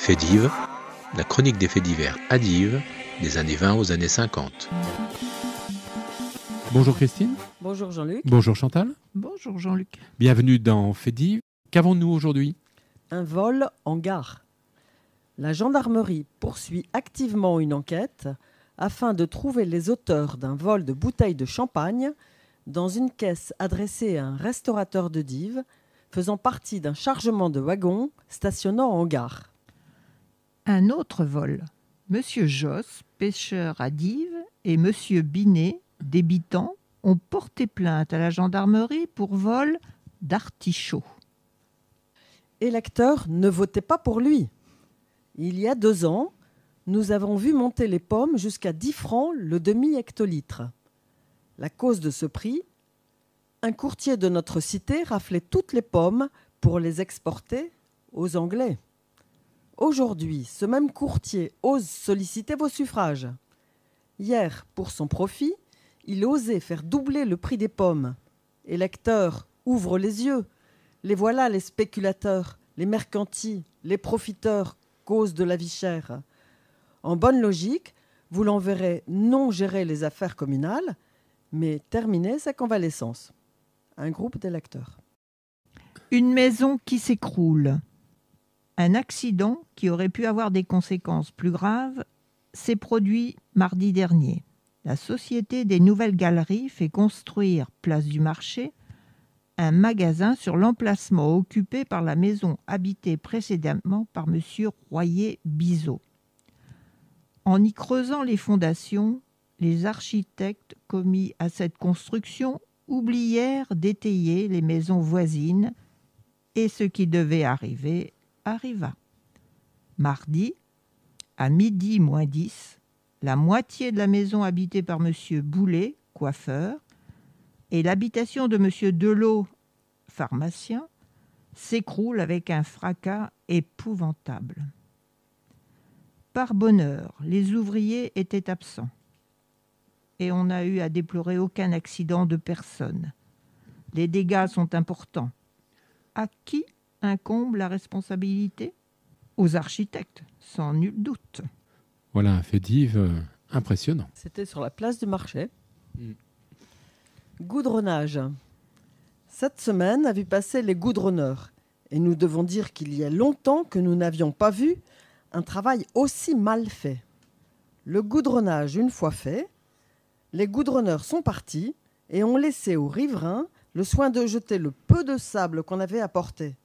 Faits d'Yves, la chronique des faits divers à Dives, des années 20 aux années 50. Bonjour Christine. Bonjour Jean-Luc. Bonjour Chantal. Bonjour Jean-Luc. Bienvenue dans Faits d'Yves. Qu'avons-nous aujourd'hui ? Un vol en gare. La gendarmerie poursuit activement une enquête afin de trouver les auteurs d'un vol de bouteilles de champagne dans une caisse adressée à un restaurateur de Dives faisant partie d'un chargement de wagons stationnant en gare. Un autre vol. Monsieur Josse, pêcheur à Dives, et Monsieur Binet, débitant, ont porté plainte à la gendarmerie pour vol d'artichaut. Et l'acteur ne votait pas pour lui. Il y a 2 ans, nous avons vu monter les pommes jusqu'à 10 francs le demi-hectolitre. La cause de ce prix, un courtier de notre cité raflait toutes les pommes pour les exporter aux Anglais. Aujourd'hui, ce même courtier ose solliciter vos suffrages. Hier, pour son profit, il osait faire doubler le prix des pommes. Et l'acteur ouvre les yeux. Les voilà, les spéculateurs, les mercantis, les profiteurs, cause de la vie chère. En bonne logique, vous l'enverrez non gérer les affaires communales, mais terminer sa convalescence. Un groupe d'électeurs. Une maison qui s'écroule. Un accident qui aurait pu avoir des conséquences plus graves s'est produit mardi dernier. La Société des Nouvelles Galeries fait construire, place du Marché, un magasin sur l'emplacement occupé par la maison habitée précédemment par M. Royer-Bizot. En y creusant les fondations, les architectes commis à cette construction oublièrent d'étayer les maisons voisines et ce qui devait arriver arriva. Mardi, à midi moins 10, la moitié de la maison habitée par M. Boulet, coiffeur, et l'habitation de M. Delot, pharmacien, s'écroule avec un fracas épouvantable. Par bonheur, les ouvriers étaient absents et on n'a eu à déplorer aucun accident de personne. Les dégâts sont importants. À qui incombe la responsabilité ? Aux architectes, sans nul doute. Voilà un fait d'Yves impressionnant. C'était sur la place du Marché. Goudronnage. Cette semaine a vu passer les goudronneurs. Et nous devons dire qu'il y a longtemps que nous n'avions pas vu un travail aussi mal fait. Le goudronnage, une fois fait, les goudronneurs sont partis et ont laissé aux riverains le soin de jeter le peu de sable qu'on avait apporté.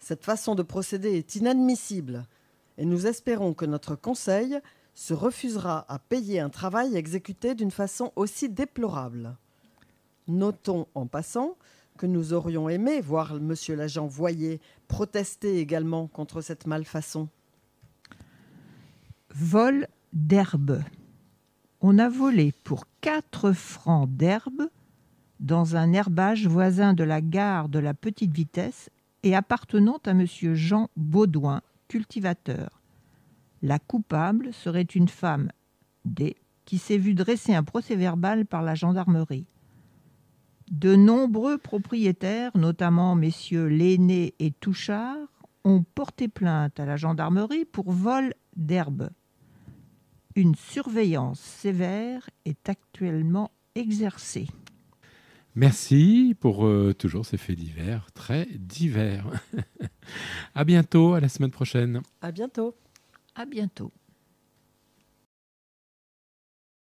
Cette façon de procéder est inadmissible et nous espérons que notre conseil se refusera à payer un travail exécuté d'une façon aussi déplorable. Notons en passant que nous aurions aimé voir M. l'agent Voyer protester également contre cette malfaçon. Vol d'herbe. On a volé pour 4 francs d'herbe dans un herbage voisin de la gare de la Petite Vitesse et appartenant à M. Jean Baudouin, cultivateur. La coupable serait une femme, D, qui s'est vue dresser un procès-verbal par la gendarmerie. De nombreux propriétaires, notamment messieurs Lenné et Touchard, ont porté plainte à la gendarmerie pour vol d'herbe. Une surveillance sévère est actuellement exercée. Merci pour toujours ces faits divers, très divers. À bientôt, à la semaine prochaine. À bientôt. À bientôt.